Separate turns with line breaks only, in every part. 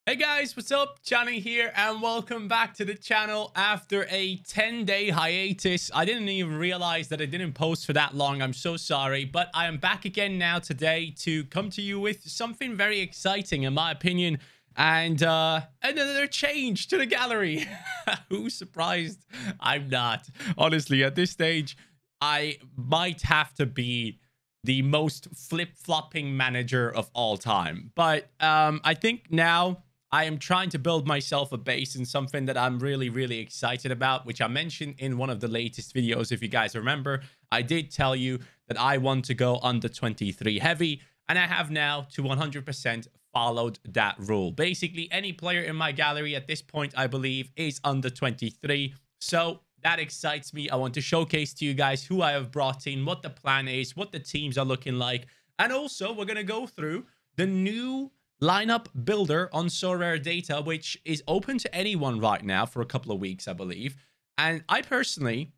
Hey guys, what's up? Johnny here and welcome back to the channel after a 10-day hiatus. I didn't even realize that I didn't post for that long. I'm so sorry, but I am back again now today to come to you with something very exciting in my opinion and another change to the gallery. Who's surprised? I'm not. Honestly, at this stage, I might have to be the most flip-flopping manager of all time. But I think now I am trying to build myself a base in something that I'm really excited about, which I mentioned in one of the latest videos. If you guys remember, I did tell you that I want to go under 23 heavy, and I have now to 100% followed that rule. Basically, any player in my gallery at this point, I believe, is under 23. So that excites me. I want to showcase to you guys who I have brought in, what the plan is, what the teams are looking like. And also, we're going to go through the new lineup builder on Sorare data, which is open to anyone right now for a couple of weeks, I believe. And I personally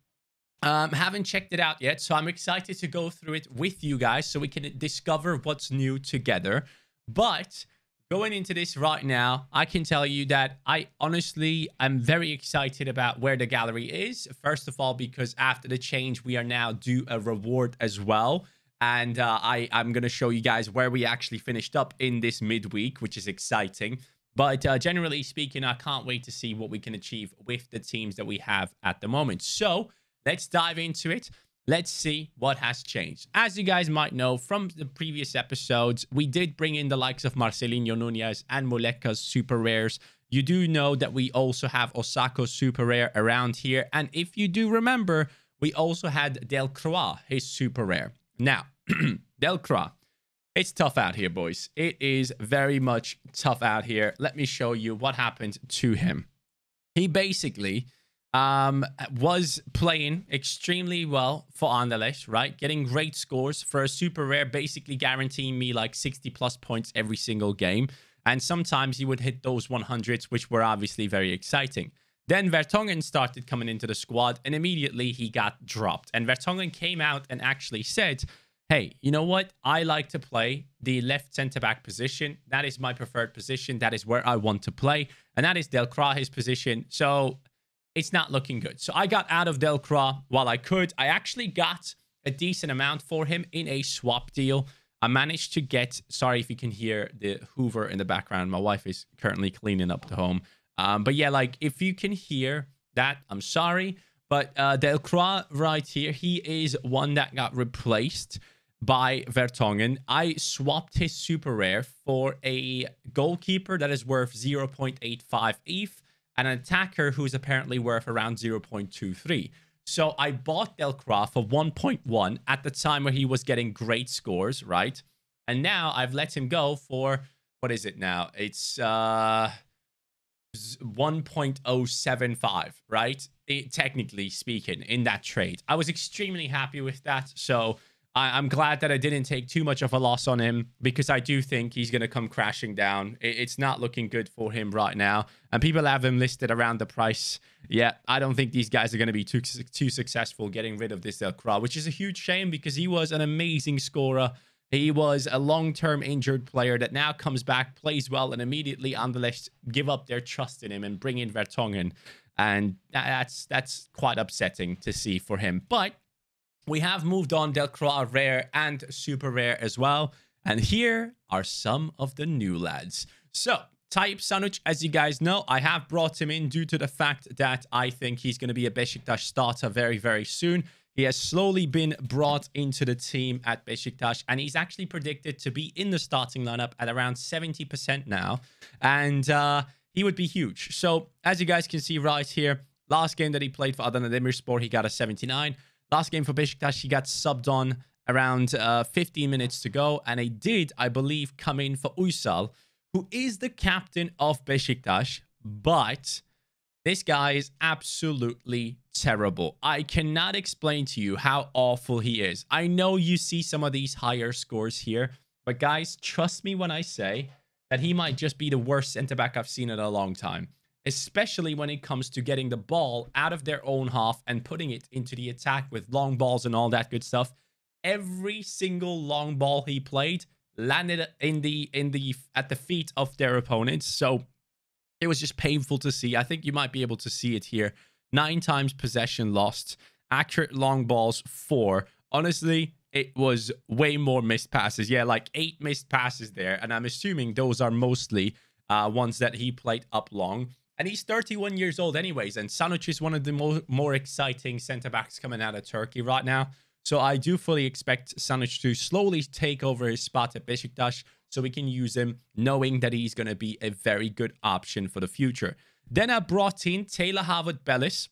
haven't checked it out yet, so I'm excited to go through it with you guys so we can discover what's new together. But going into this right now, I can tell you that I honestly am very excited about where the gallery is. First of all, because after the change, we are now due a reward as well. And I'm going to show you guys where we actually finished up in this midweek, which is exciting. But generally speaking, I can't wait to see what we can achieve with the teams that we have at the moment. So let's dive into it. Let's see what has changed. As you guys might know from the previous episodes, we did bring in the likes of Marcelinho Nunez and Muleka's super rares. You do know that we also have Osako's super rare around here. And if you do remember, we also had Delcroix, his super rare. Now, Delcroix, it's tough out here, boys. It is very much tough out here. Let me show you what happened to him. He basically was playing extremely well for Anderlecht, right? Getting great scores for a super rare, basically guaranteeing me like 60+ points every single game. And sometimes he would hit those 100s, which were obviously very exciting. Then Vertonghen started coming into the squad, and immediately he got dropped. And Vertonghen came out and actually said, hey, you know what? I like to play the left centre-back position. That is my preferred position. That is where I want to play. And that is Delcroix, his position. So it's not looking good. So I got out of Delcroix while I could. I actually got a decent amount for him in a swap deal. I managed to get, sorry if you can hear the Hoover in the background. My wife is currently cleaning up the home. But yeah, like if you can hear that, I'm sorry. But Delcroix right here, he is one that got replaced by Vertonghen. I swapped his super rare for a goalkeeper that is worth 0.85 ETH and an attacker who's apparently worth around 0.23. So I bought Delcroix for 1.1 at the time where he was getting great scores, right? And now I've let him go for, what is it now? It's 1.075, right? Technically speaking, in that trade. I was extremely happy with that. So I'm glad that I didn't take too much of a loss on him, because I do think he's going to come crashing down. It's not looking good for him right now. And people have him listed around the price. Yeah, I don't think these guys are going to be too successful getting rid of this Delcroix, which is a huge shame because he was an amazing scorer. He was a long-term injured player that now comes back, plays well, and immediately Anderlecht give up their trust in him and bring in Vertonghen. And that's quite upsetting to see for him. But we have moved on Delcroix rare and super rare as well. And here are some of the new lads. So, Tayyip Sanuc, as you guys know, I have brought him in due to the fact that I think he's going to be a Besiktas starter very soon. He has slowly been brought into the team at Besiktas, and he's actually predicted to be in the starting lineup at around 70% now. And he would be huge. So, as you guys can see right here, last game that he played for Adana Demirspor, he got a 79. Last game for Besiktas, he got subbed on around 15 minutes to go. And he did, I believe, come in for Uysal, who is the captain of Besiktas, but this guy is absolutely terrible. I cannot explain to you how awful he is. I know you see some of these higher scores here, but guys, trust me when I say that he might just be the worst centre-back I've seen in a long time, especially when it comes to getting the ball out of their own half and putting it into the attack with long balls and all that good stuff. Every single long ball he played landed at the feet of their opponents. So it was just painful to see. I think you might be able to see it here. 9 times possession lost. Accurate long balls, 4. Honestly, it was way more missed passes. Yeah, like 8 missed passes there. And I'm assuming those are mostly ones that he played up long. And he's 31 years old anyways. And Sanuc is one of the more exciting centre-backs coming out of Turkey right now. So I do fully expect Sanuc to slowly take over his spot at Beşiktaş, so we can use him knowing that he's going to be a very good option for the future. Then I brought in Taylor Harvard Bellis.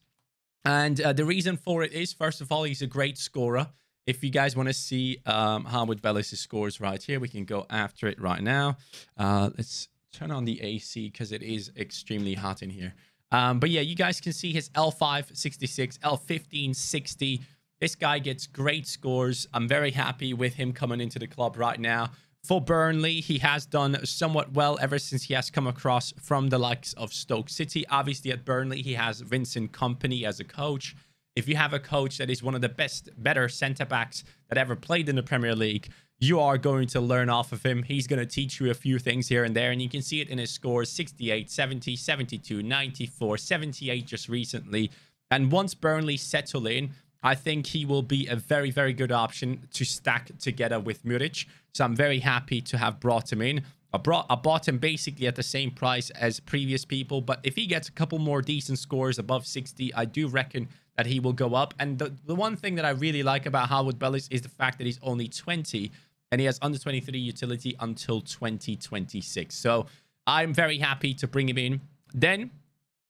And the reason for it is, first of all, he's a great scorer. If you guys want to see Harvard Bellis' scores right here, we can go after it right now. Let's turn on the AC because it is extremely hot in here. But yeah, you guys can see his L5, 66, L15, 60. This guy gets great scores. I'm very happy with him coming into the club right now. For Burnley, he has done somewhat well ever since he has come across from the likes of Stoke City. Obviously, at Burnley, he has Vincent Kompany as a coach. If you have a coach that is one of the better centre-backs that ever played in the Premier League, you are going to learn off of him. He's going to teach you a few things here and there, and you can see it in his scores: 68, 70, 72, 94, 78 just recently. And once Burnley settle in, I think he will be a very, very good option to stack together with Muric. So I'm very happy to have brought him in. I bought him basically at the same price as previous people. But if he gets a couple more decent scores above 60, I do reckon that he will go up. And the one thing that I really like about Harvard Bellis is the fact that he's only 20. And he has under 23 utility until 2026. So I'm very happy to bring him in. Then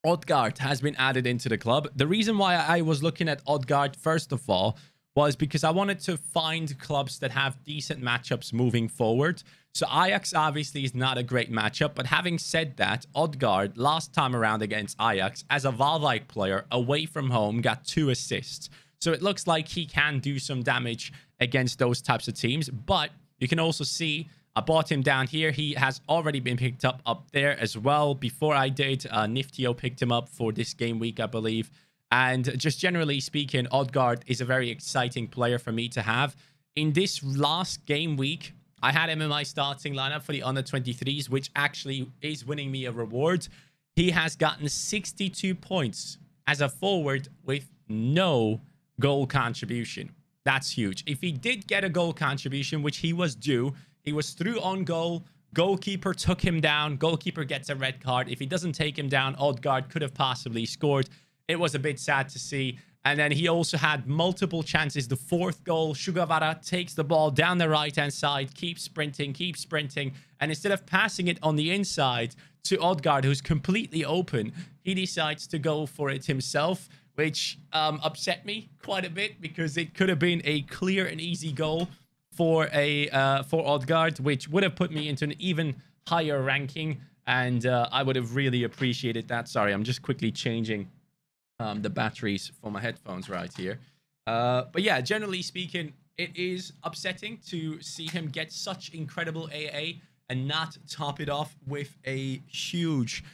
Odgaard has been added into the club. The reason why I was looking at Odgaard, first of all, was because I wanted to find clubs that have decent matchups moving forward. So Ajax obviously is not a great matchup, but having said that, Odgaard last time around against Ajax as a Waalwijk player away from home got 2 assists. So it looks like he can do some damage against those types of teams. But you can also see I bought him down here. He has already been picked up there as well. Before I did, Niftio picked him up for this game week, I believe. And just generally speaking, Odgaard is a very exciting player for me to have. In this last game week, I had him in my starting lineup for the under-23s, which actually is winning me a reward. He has gotten 62 points as a forward with no goal contribution. That's huge. If he did get a goal contribution, which he was due, he was through on goal. Goalkeeper took him down. Goalkeeper gets a red card. If he doesn't take him down, Odgaard could have possibly scored. It was a bit sad to see. And then he also had multiple chances. The 4th goal, Sugawara takes the ball down the right-hand side, keeps sprinting. And instead of passing it on the inside to Odgaard, who's completely open, he decides to go for it himself, which upset me quite a bit because it could have been a clear and easy goal for Odgaard, which would have put me into an even higher ranking. And I would have really appreciated that. Sorry, I'm just quickly changing the batteries for my headphones right here. But yeah, generally speaking, it is upsetting to see him get such incredible AA and not top it off with a huge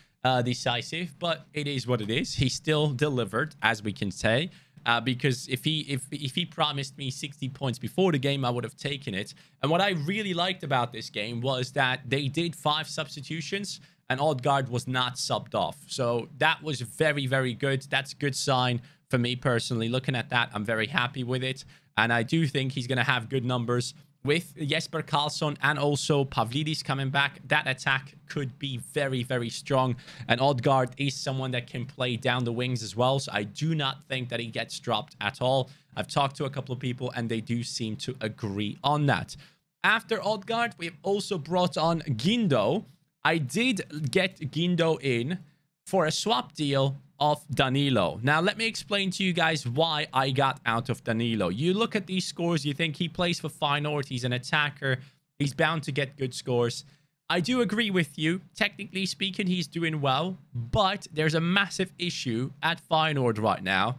decisive. But it is what it is. He still delivered, as we can say. Because if he promised me 60 points before the game, I would have taken it. And what I really liked about this game was that they did 5 substitutions and Odgaard was not subbed off. So that was very, very good. That's a good sign for me personally. Looking at that, I'm very happy with it. And I do think he's going to have good numbers with Jesper Karlsson and also Pavlidis coming back. That attack could be very, very strong. And Odgaard is someone that can play down the wings as well. So I do not think that he gets dropped at all. I've talked to a couple of people and they do seem to agree on that. After Odgaard, we've also brought on Guindo. I did get Guindo in for a swap deal of Danilo. Now, let me explain to you guys why I got out of Danilo. You look at these scores, you think he plays for Feyenoord, he's an attacker, he's bound to get good scores. I do agree with you. Technically speaking, he's doing well, but there's a massive issue at Feyenoord right now.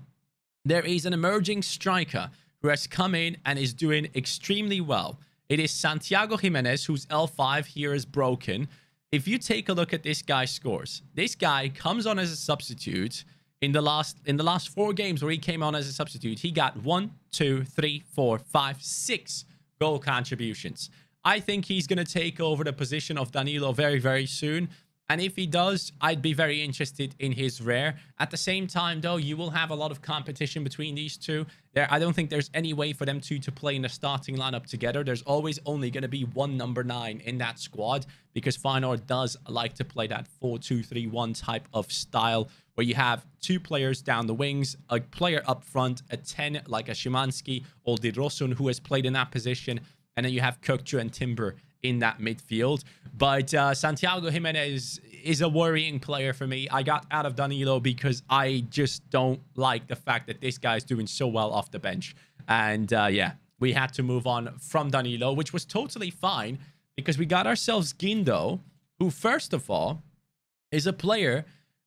There is an emerging striker who has come in and is doing extremely well. It is Santiago Jimenez, whose L5 here is broken. If you take a look at this guy's scores, this guy comes on as a substitute. In the last 4 games where he came on as a substitute, he got 1, 2, 3, 4, 5, 6 goal contributions. I think he's going to take over the position of Danilo very, very soon. And if he does, I'd be very interested in his rare. At the same time, though, you will have a lot of competition between these two. I don't think there's any way for them two to play in a starting lineup together. There's always only going to be one number 9 in that squad, because Feyenoord does like to play that 4-2-3-1 type of style, where you have 2 players down the wings, a player up front, a 10 like a Szymanski or Di Rosun, who has played in that position, and then you have Kökçü and Timber in that midfield. But Santiago Jimenez is a worrying player for me. I got out of Danilo because I just don't like the fact that this guy's doing so well off the bench. And yeah, we had to move on from Danilo, which was totally fine, because we got ourselves Guindo, who first of all is a player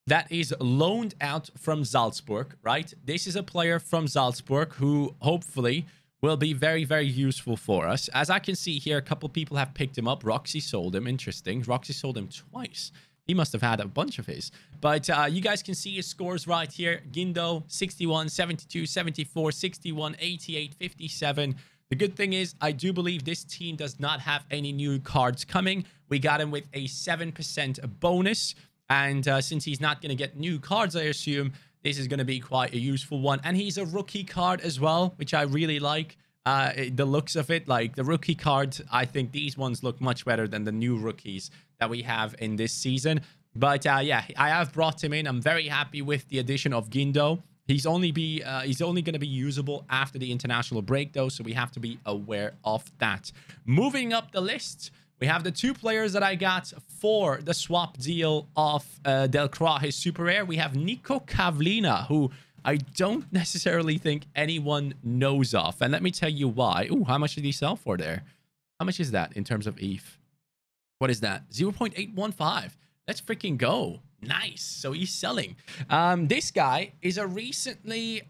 that is loaned out from Salzburg, right? This is a player from Salzburg who hopefully will be very, very useful for us. As I can see here, a couple people have picked him up. Roxy sold him. Interesting. Roxy sold him twice. He must have had a bunch of his. But you guys can see his scores right here. Guindo, 61, 72, 74, 61, 88, 57. The good thing is, I do believe this team does not have any new cards coming. We got him with a 7% bonus. And since he's not going to get new cards, I assume, this is going to be quite a useful one. And he's a rookie card as well, which I really like. The looks of it, like the rookie cards, I think these ones look much better than the new rookies that we have in this season. But yeah, I have brought him in. I'm very happy with the addition of Guindo. He's only going to be usable after the international break, though, so we have to be aware of that. Moving up the list, we have the 2 players that I got for the swap deal of Delcroix, his super rare. We have Nico Cavlina, who I don't necessarily think anyone knows of. And let me tell you why. Ooh, how much did he sell for there? How much is that in terms of ETH? What is that? 0.815. Let's freaking go. Nice. So he's selling. This guy is a recently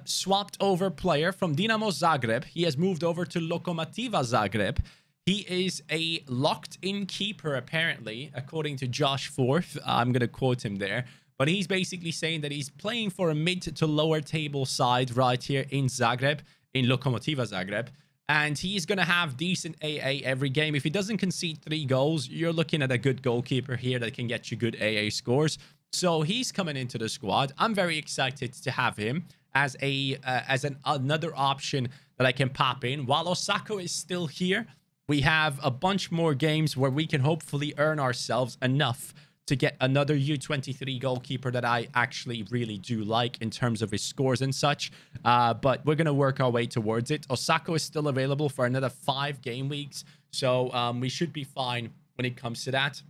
swapped over player from Dinamo Zagreb. He has moved over to Lokomotiva Zagreb. He is a locked-in keeper, apparently, according to Josh Forth. I'm going to quote him there. But he's basically saying that he's playing for a mid to lower table side right here in Zagreb, in Lokomotiva Zagreb. And he's going to have decent AA every game. If he doesn't concede 3 goals, you're looking at a good goalkeeper here that can get you good AA scores. So he's coming into the squad. I'm very excited to have him as another option that I can pop in. While Osako is still here, we have a bunch more games where we can hopefully earn ourselves enough to get another U23 goalkeeper that I actually really do like in terms of his scores and such. But we're going to work our way towards it. Osako is still available for another 5 game weeks. So we should be fine when it comes to that.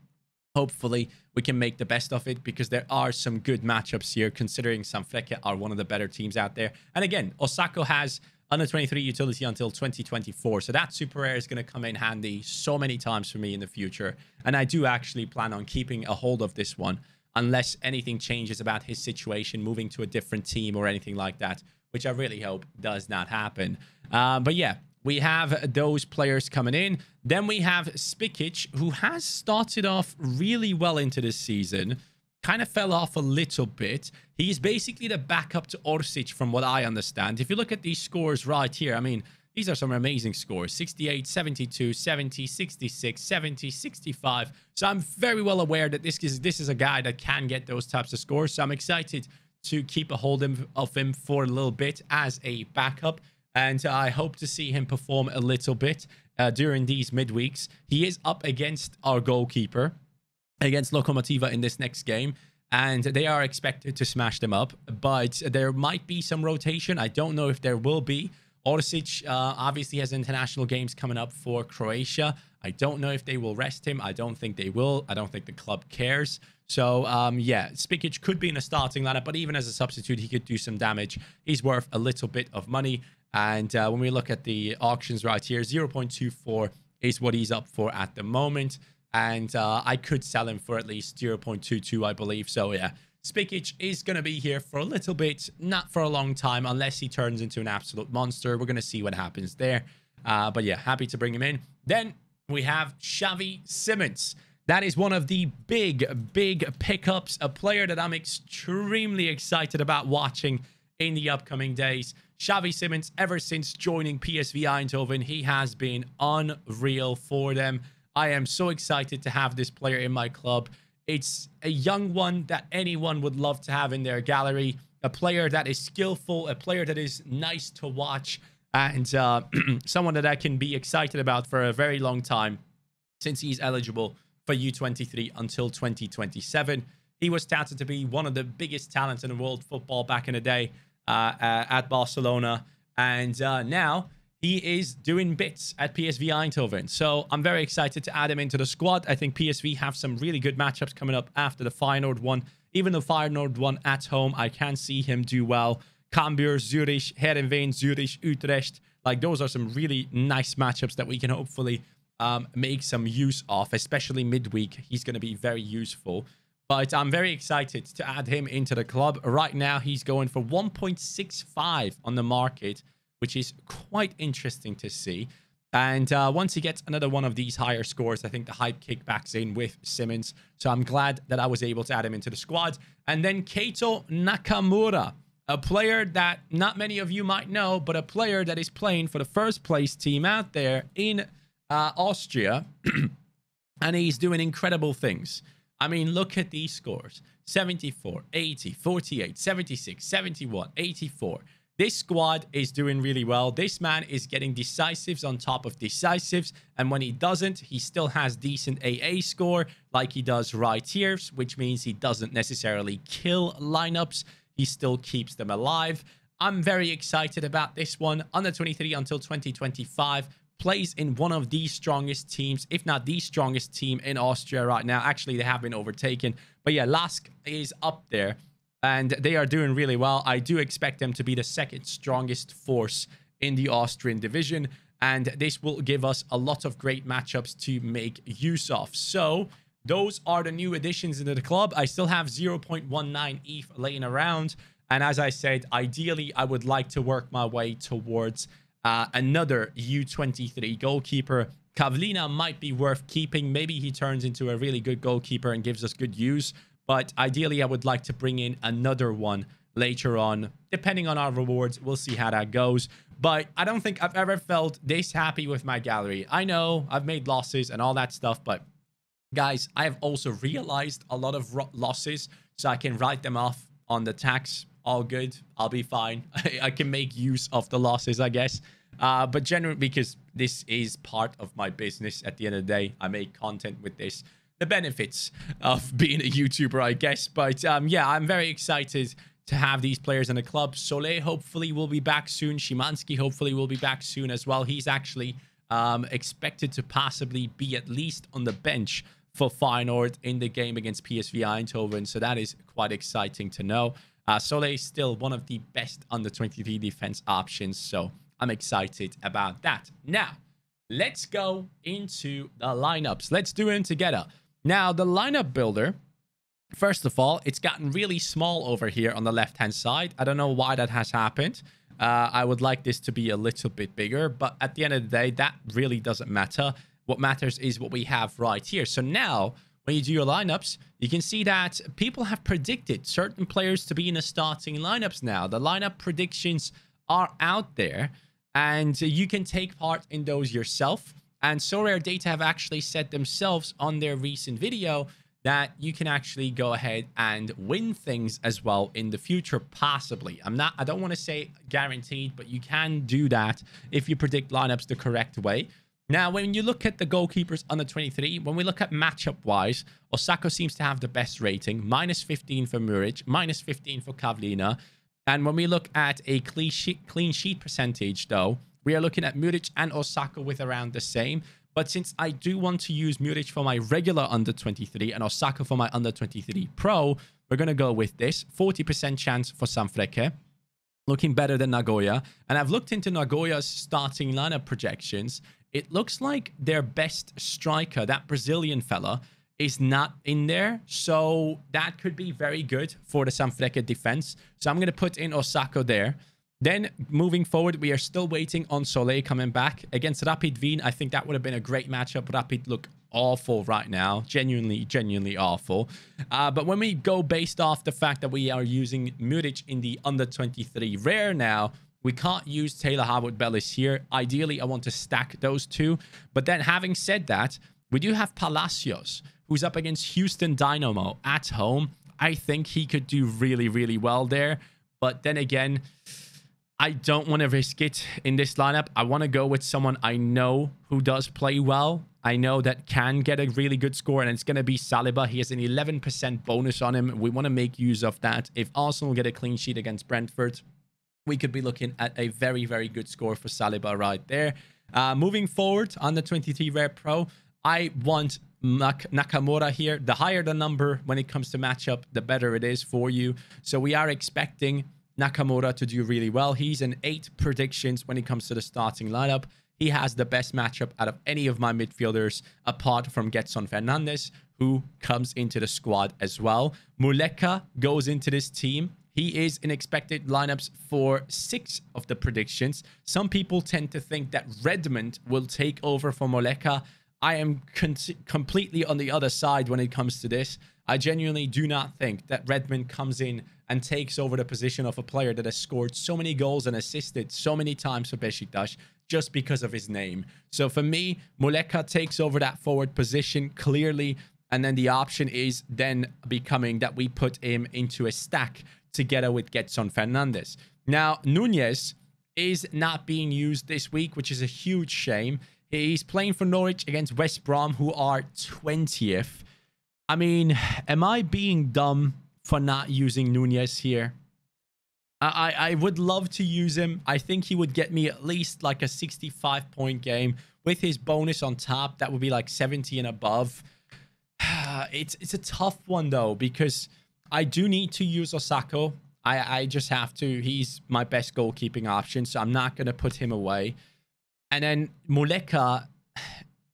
Hopefully, we can make the best of it, because there are some good matchups here, considering Sanfrecce are one of the better teams out there. And again, Osako has under 23 utility until 2024. So that super rare is going to come in handy so many times for me in the future. And I do actually plan on keeping a hold of this one, unless anything changes about his situation, moving to a different team or anything like that, which I really hope does not happen. But yeah, we have those players coming in. Then we have Spijic, who has started off really well into this season. Kind of fell off a little bit. He's basically the backup to Orsic, from what I understand. If you look at these scores right here, I mean, these are some amazing scores. 68, 72, 70, 66, 70, 65. So I'm very well aware that this is a guy that can get those types of scores. So I'm excited to keep a hold of him for a little bit as a backup. And I hope to see him perform a little bit during these midweeks. He is up against our goalkeeper, against Lokomotiva in this next game, and they are expected to smash them up, but there might be some rotation. I don't know if there will be. Orsic obviously has international games coming up for Croatia. I don't know if they will rest him. I don't think they will. I don't think the club cares. So, yeah, Spijic could be in a starting lineup, but even as a substitute, he could do some damage. He's worth a little bit of money, and when we look at the auctions right here, 0.24 is what he's up for at the moment. And I could sell him for at least 0.22, I believe. So, yeah, Spijic is going to be here for a little bit, not for a long time, unless he turns into an absolute monster. We're going to see what happens there. But, yeah, happy to bring him in. Then we have Chavi Simmons. That is one of the big pickups, a player that I'm extremely excited about watching in the upcoming days. Chavi Simmons, ever since joining PSV Eindhoven, he has been unreal for them. I am so excited to have this player in my club. It's a young one that anyone would love to have in their gallery. A player that is skillful, a player that is nice to watch, and someone that I can be excited about for a very long time, since he's eligible for U23 until 2027. He was touted to be one of the biggest talents in world football back in the day at Barcelona. And now he is doing bits at PSV Eindhoven. So I'm very excited to add him into the squad. I think PSV have some really good matchups coming up after the Feyenoord one. Even the Feyenoord one at home, I can see him do well. Cambuur, Zurich, Heerenveen, Zurich, Utrecht. Like, those are some really nice matchups that we can hopefully make some use of, especially midweek. He's going to be very useful. But I'm very excited to add him into the club. Right now, he's going for 1.65 on the market, which is quite interesting to see. And once he gets another one of these higher scores, I think the hype kickbacks in with Simmons. So I'm glad that I was able to add him into the squad. And then Kato Nakamura, a player that not many of you might know, but a player that is playing for the first place team out there in Austria. And he's doing incredible things. I mean, look at these scores. 74, 80, 48, 76, 71, 84. This squad is doing really well. This man is getting decisives on top of decisives. And when he doesn't, he still has decent AA score like he does right here, which means he doesn't necessarily kill lineups. He still keeps them alive. I'm very excited about this one. Under 23 until 2025. Plays in one of the strongest teams, if not the strongest team in Austria right now. Actually, they have been overtaken. But yeah, Lask is up there. And they are doing really well. I do expect them to be the second strongest force in the Austrian division. And this will give us a lot of great matchups to make use of. So those are the new additions into the club. I still have 0.19 ETH laying around. And as I said, ideally, I would like to work my way towards another U23 goalkeeper. Cavlina might be worth keeping. Maybe he turns into a really good goalkeeper and gives us good use. But ideally, I would like to bring in another one later on. Depending on our rewards, we'll see how that goes. But I don't think I've ever felt this happy with my gallery. I know I've made losses and all that stuff. But guys, I have also realized a lot of losses. So I can write them off on the tax. All good. I'll be fine. I can make use of the losses, I guess. But generally, because this is part of my business at the end of the day, I make content with this. The benefits of being a YouTuber, I guess. But yeah, I'm very excited to have these players in the club. Soler hopefully will be back soon. Szymanski hopefully will be back soon as well. He's actually expected to possibly be at least on the bench for Feyenoord in the game against PSV Eindhoven. So that is quite exciting to know. Soler is still one of the best under 23 defense options. So I'm excited about that. Now, let's go into the lineups. Let's do them together. Now, the lineup builder, first of all, it's gotten really small over here on the left-hand side. I don't know why that has happened. I would like this to be a little bit bigger, but at the end of the day, that really doesn't matter. What matters is what we have right here. So now, when you do your lineups, you can see that people have predicted certain players to be in the starting lineups now. The lineup predictions are out there, and you can take part in those yourself. And Sorare Data have actually said themselves on their recent video that you can actually go ahead and win things as well in the future, possibly. I don't want to say guaranteed, but you can do that if you predict lineups the correct way. Now, when you look at the goalkeepers under 23, when we look at matchup-wise, Osako seems to have the best rating. Minus 15 for Muric, minus 15 for Cavlina. And when we look at a clean sheet percentage, though, we are looking at Muric and Osako with around the same. But since I do want to use Muric for my regular under 23 and Osako for my under 23 pro, we're going to go with this. 40% chance for Sanfrecce. Looking better than Nagoya. And I've looked into Nagoya's starting lineup projections. It looks like their best striker, that Brazilian fella, is not in there. So that could be very good for the Sanfrecce defense. So I'm going to put in Osako there. Then moving forward, we are still waiting on Soler coming back. Against Rapid Wien, I think that would have been a great matchup. Rapid look awful right now. Genuinely awful. But when we go based off the fact that we are using Muric in the under 23 rare now, we can't use Taylor Harwood Bellis here. Ideally, I want to stack those two. But then having said that, we do have Palacios, who's up against Houston Dynamo at home. I think he could do really, really well there. But then again, I don't want to risk it in this lineup. I want to go with someone I know who does play well. I know that can get a really good score, and it's going to be Saliba. He has an 11% bonus on him. We want to make use of that. If Arsenal get a clean sheet against Brentford, we could be looking at a very, very good score for Saliba right there. Moving forward on the 23 Rare Pro, I want Nakamura here. The higher the number when it comes to matchup, the better it is for you. So we are expecting Nakamura to do really well. He's in 8 predictions when it comes to the starting lineup. He has the best matchup out of any of my midfielders, apart from Gedson Fernandes, who comes into the squad as well. Muleka goes into this team. He is in expected lineups for 6 of the predictions. Some people tend to think that Redmond will take over for Muleka. I am completely on the other side when it comes to this. I genuinely do not think that Redmond comes in and takes over the position of a player that has scored so many goals and assisted so many times for Beşiktaş just because of his name. So for me, Muleka takes over that forward position clearly, and then the option is then becoming that we put him into a stack together with Gedson Fernandes. Now, Nunez is not being used this week, which is a huge shame. He's playing for Norwich against West Brom, who are 20th. I mean, am I being dumb for not using Nunez here? I would love to use him. I think he would get me at least like a 65-point game. With his bonus on top, that would be like 70 and above. It's a tough one, though, because I do need to use Osako. I just have to. He's my best goalkeeping option, so I'm not going to put him away. And then Muleka,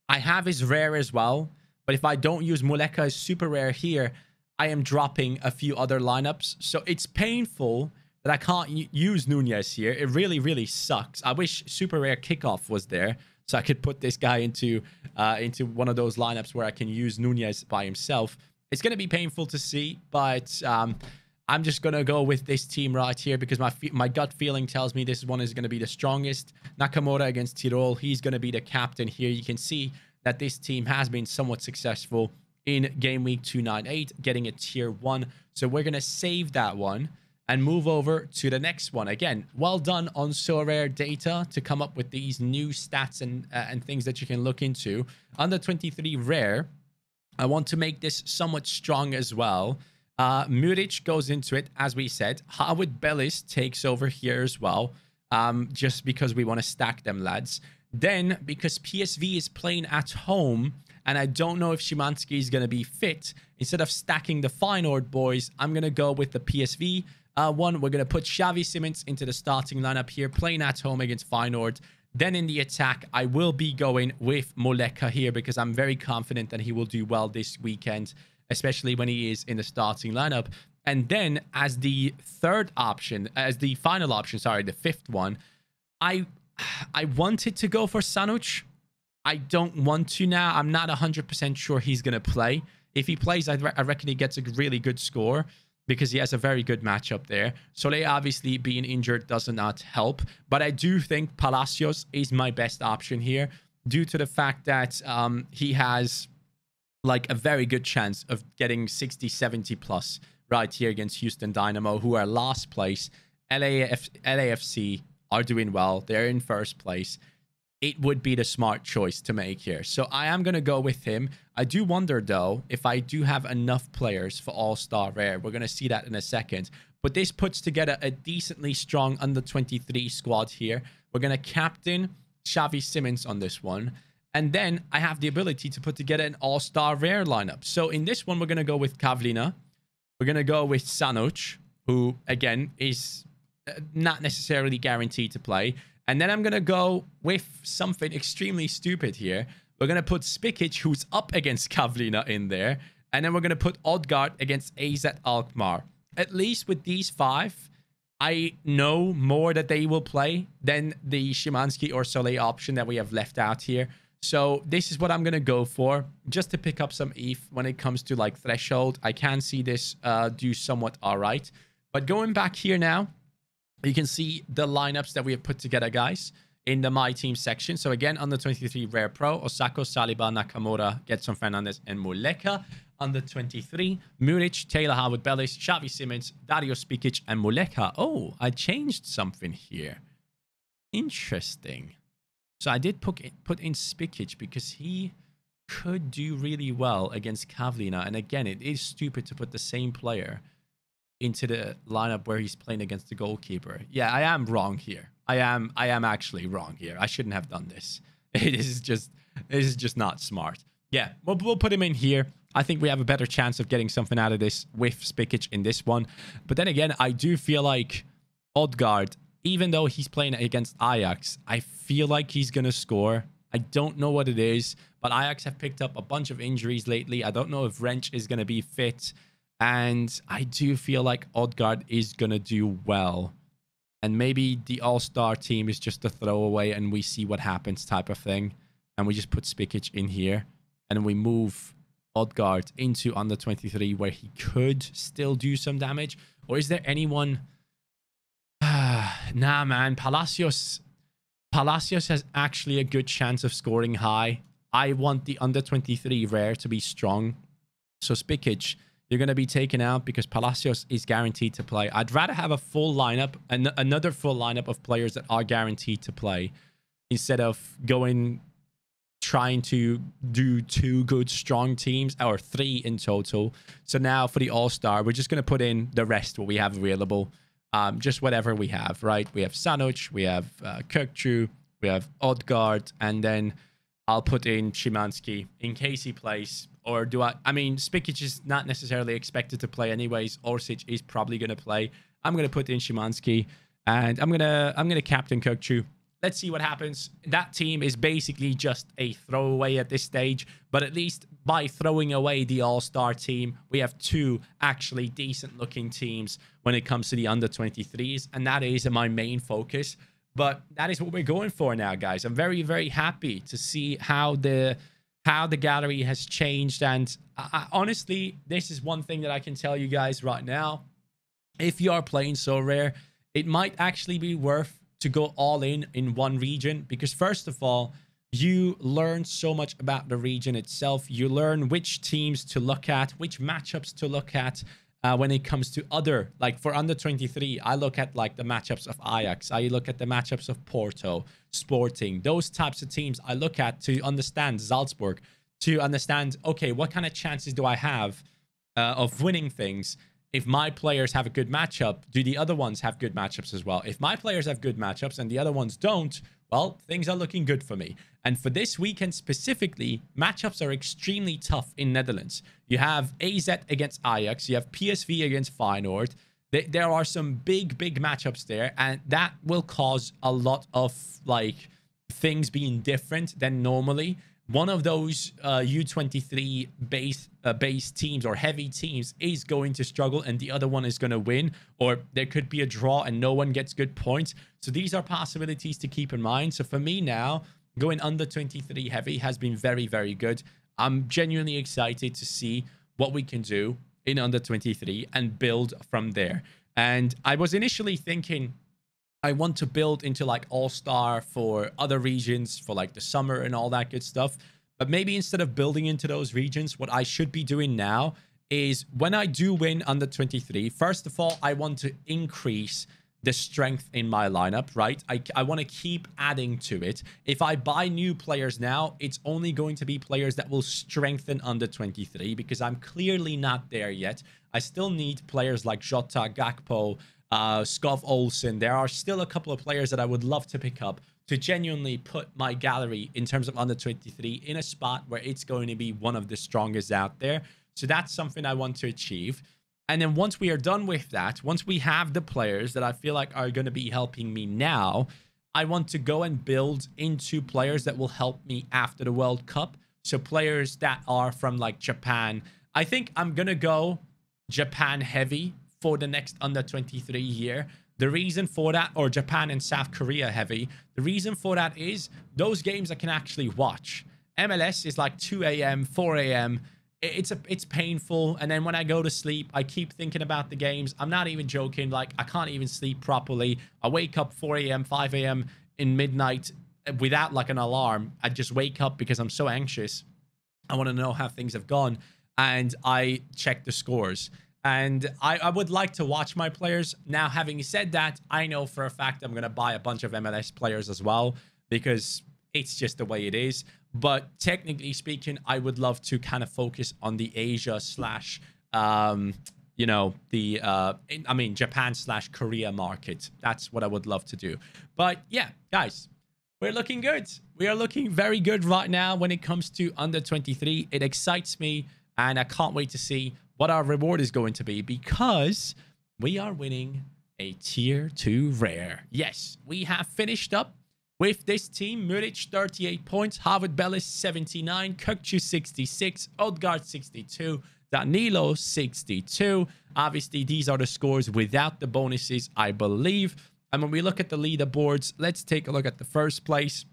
I have his rare as well. But if I don't use Muleka as super rare here, I am dropping a few other lineups. So it's painful that I can't use Nunez here. It really, really sucks. I wish super rare kickoff was there, so I could put this guy into one of those lineups where I can use Nunez by himself. It's going to be painful to see, but I'm just going to go with this team right here because my gut feeling tells me this one is going to be the strongest. Nakamura against Tirol. He's going to be the captain here. You can see that this team has been somewhat successful in game week 298, getting a tier 1. So we're going to save that one and move over to the next one. Again, well done on Sorare data to come up with these new stats and things that you can look into. Under 23 rare, I want to make this somewhat strong as well. Muric goes into it, as we said. Howard Bellis takes over here as well, just because we want to stack them, lads. Then, because PSV is playing at home, and I don't know if Szymanski is going to be fit, instead of stacking the Feyenoord boys, I'm going to go with the PSV one. We're going to put Chavi Simmons into the starting lineup here, playing at home against Feyenoord. Then in the attack, I will be going with Muleka here because I'm very confident that he will do well this weekend, especially when he is in the starting lineup. And then as the third option, as the final option, sorry, the fifth one, I wanted to go for Sanuc. I don't want to now. I'm not 100% sure he's going to play. If he plays, I reckon he gets a really good score because he has a very good matchup there. Soleil obviously being injured does not help. But I do think Palacios is my best option here due to the fact that he has like a very good chance of getting 60, 70 plus right here against Houston Dynamo, who are last place. LAFC are doing well. They're in first place. It would be the smart choice to make here. So I am going to go with him. I do wonder, though, if I do have enough players for All-Star Rare. We're going to see that in a second. But this puts together a decently strong under-23 squad here. We're going to captain Chavi Simmons on this one. And then I have the ability to put together an All-Star Rare lineup. So in this one, we're going to go with Cavlina. We're going to go with Sanuc, who, again, is not necessarily guaranteed to play. And then I'm going to go with something extremely stupid here. We're going to put Spijic, who's up against Cavlina, in there. And then we're going to put Odgaard against AZ Alkmaar. At least with these 5, I know more that they will play than the Szymanski or Soleil option that we have left out here. So this is what I'm going to go for, just to pick up some ETH when it comes to like threshold. I can see this do somewhat all right. But going back here now, you can see the lineups that we have put together, guys. in the My Team section. So again, under 23 Rare Pro, Osako, Saliba, Nakamura, Getson Fernandez, and Muleka. Under 23, Muric, Taylor Howard, Bellis, Chavi Simmons, Dario Spijic, and Muleka. Oh, I changed something here. Interesting. So I did put in Spijic because he could do really well against Cavlina. And again, it is stupid to put the same player into the lineup where he's playing against the goalkeeper. Yeah, I am wrong here. I am actually wrong here. I shouldn't have done this. It is just not smart. Yeah, we'll put him in here. I think we have a better chance of getting something out of this with Spijic in this one. But then again, I do feel like Odegaard, even though he's playing against Ajax, I feel like he's going to score. I don't know what it is, but Ajax have picked up a bunch of injuries lately. I don't know if Wrench is going to be fit. And I do feel like Odegaard is going to do well. And maybe the all-star team is just a throwaway and we see what happens type of thing. And we just put Spijic in here. And we move Odegaard into under 23 where he could still do some damage. Or is there anyone... Nah, man. Palacios has actually a good chance of scoring high. I want the under 23 rare to be strong. So Spijic, you're going to be taken out because Palacios is guaranteed to play. I'd rather have a full lineup, another full lineup of players that are guaranteed to play instead of trying to do 2 good strong teams, or 3 in total. So now for the all-star, we're just going to put in the rest what we have available. Just whatever we have, right? We have Sanuc, we have Kirktrue, we have Odegaard, and then I'll put in Szymanski in case he plays. Or do I mean, Spijic is not necessarily expected to play anyways. Orsic is probably going to play. I'm going to put in Szymanski, and I'm going to captain Kirktrue. Let's see what happens. That team is basically just a throwaway at this stage, but at least by throwing away the all-star team, we have 2 actually decent-looking teams when it comes to the under-23s, and that is my main focus. But that is what we're going for now, guys. I'm very, very happy to see how the gallery has changed, and honestly, this is one thing that I can tell you guys right now. If you are playing Sorare, it might actually be worth to go all in one region, because first of all, you learn so much about the region itself. You learn which teams to look at, which matchups to look at when it comes to other, like for under 23, I look at like the matchups of Ajax. I look at the matchups of Porto, Sporting, those types of teams I look at to understand Salzburg, to understand, okay, what kind of chances do I have of winning things? If my players have a good matchup, do the other ones have good matchups as well? If my players have good matchups and the other ones don't, well, things are looking good for me. And for this weekend specifically, matchups are extremely tough in Netherlands. You have AZ against Ajax. You have PSV against Feyenoord. There are some big matchups there, and that will cause a lot of like things being different than normally. One of those U23 base teams or heavy teams is going to struggle and the other one is going to win, or there could be a draw and no one gets good points. So these are possibilities to keep in mind. So for me now, going under 23 heavy has been very, very good. I'm genuinely excited to see what we can do in under 23 and build from there. And I was initially thinking I want to build into like all-star for other regions for like the summer and all that good stuff. But maybe instead of building into those regions, what I should be doing now is when I do win under 23, first of all, I want to increase the strength in my lineup, right? I want to keep adding to it. If I buy new players now, it's only going to be players that will strengthen under 23 because I'm clearly not there yet. I still need players like Jota, Gakpo, Skov Olsen. There are still a couple of players that I would love to pick up to genuinely put my gallery in terms of under 23 in a spot where it's going to be one of the strongest out there. So that's something I want to achieve. And then once we are done with that, once we have the players that I feel like are going to be helping me now, I want to go and build into players that will help me after the World Cup. So players that are from like Japan. I think I'm going to go Japan heavy for the next under 23 year. The reason for that, or Japan and South Korea heavy, the reason for that is those games I can actually watch. MLS is like 2 a.m., 4 a.m., it's painful, and then when I go to sleep, I keep thinking about the games. I'm not even joking. Like, I can't even sleep properly. I wake up 4 a.m., 5 a.m. in midnight without like an alarm. I just wake up because I'm so anxious. I want to know how things have gone, and I check the scores. And I would like to watch my players. Now, having said that, I know for a fact I'm going to buy a bunch of MLS players as well, because it's just the way it is. But technically speaking, I would love to kind of focus on the Asia slash, you know, the, I mean, Japan slash Korea market. That's what I would love to do. But yeah, guys, we're looking good. We are looking very good right now when it comes to under 23. It excites me, and I can't wait to see what our reward is going to be, because we are winning a tier 2 rare. Yes, we have finished up with this team. Muric 38 points, Harvard Bellis 79, Kökçü 66, Odgaard 62, Danilo 62. Obviously, these are the scores without the bonuses, I believe. And when we look at the leaderboards, let's take a look at the first place.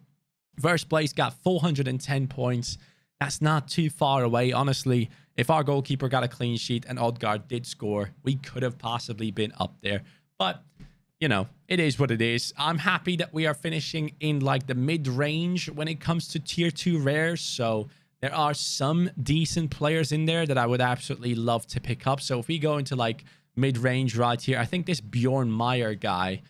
First place got 410 points. That's not too far away, honestly. If our goalkeeper got a clean sheet and Odgaard did score, we could have possibly been up there. But, you know, it is what it is. I'm happy that we are finishing in, like, the mid-range when it comes to tier 2 rares. So there are some decent players in there that I would absolutely love to pick up. So if we go into, like, mid-range right here, I think this Bjorn Meyer guy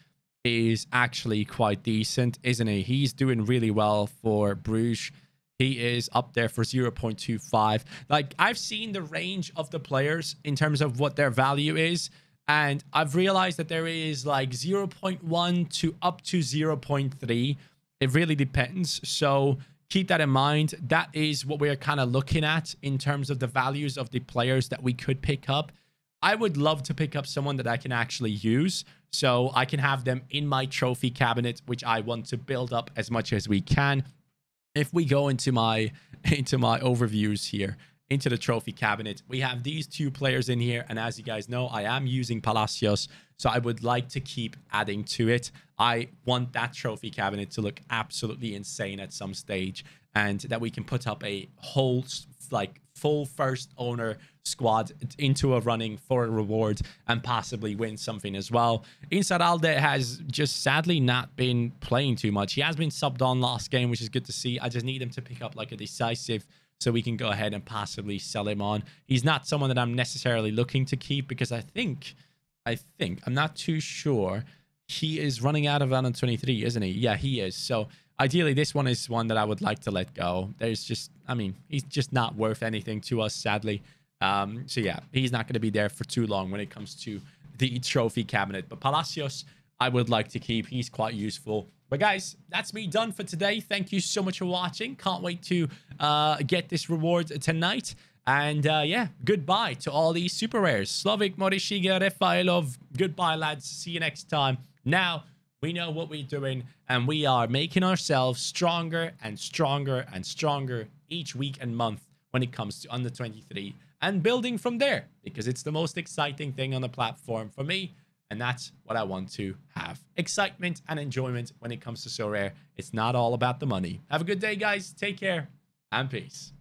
is actually quite decent, isn't he? He's doing really well for Bruges. He is up there for 0.25. Like, I've seen the range of the players in terms of what their value is, and I've realized that there is like 0.1 to up to 0.3. It really depends. So keep that in mind. That is what we're kind of looking at in terms of the values of the players that we could pick up. I would love to pick up someone that I can actually use, so I can have them in my trophy cabinet, which I want to build up as much as we can. If we go into my overviews here, into the trophy cabinet, we have these two players in here. And as you guys know, I am using Palacios, so I would like to keep adding to it. I want that trophy cabinet to look absolutely insane at some stage, and that we can put up a whole, like, full first owner squad into a running for a reward and possibly win something as well. Insaralde has just sadly not been playing too much. He has been subbed on last game, which is good to see. I just need him to pick up like a decisive so we can go ahead and possibly sell him on. He's not someone that I'm necessarily looking to keep, because I think, I'm not too sure, he is running out of under 23, isn't he? Yeah, he is. So ideally, this one is one that I would like to let go. There's just, I mean, he's just not worth anything to us, sadly. So yeah, he's not going to be there for too long when it comes to the trophy cabinet. But Palacios, I would like to keep. He's quite useful. But guys, that's me done for today. Thank you so much for watching. Can't wait to get this reward tonight. And yeah, goodbye to all these super rares. Slovik, Morishiga, Refailov. Goodbye, lads. See you next time. Now, we know what we're doing, and we are making ourselves stronger and stronger and stronger each week and month when it comes to under 23, and building from there, because it's the most exciting thing on the platform for me, and that's what I want to have. Excitement and enjoyment when it comes to Sorare. It's not all about the money. Have a good day, guys. Take care, and peace.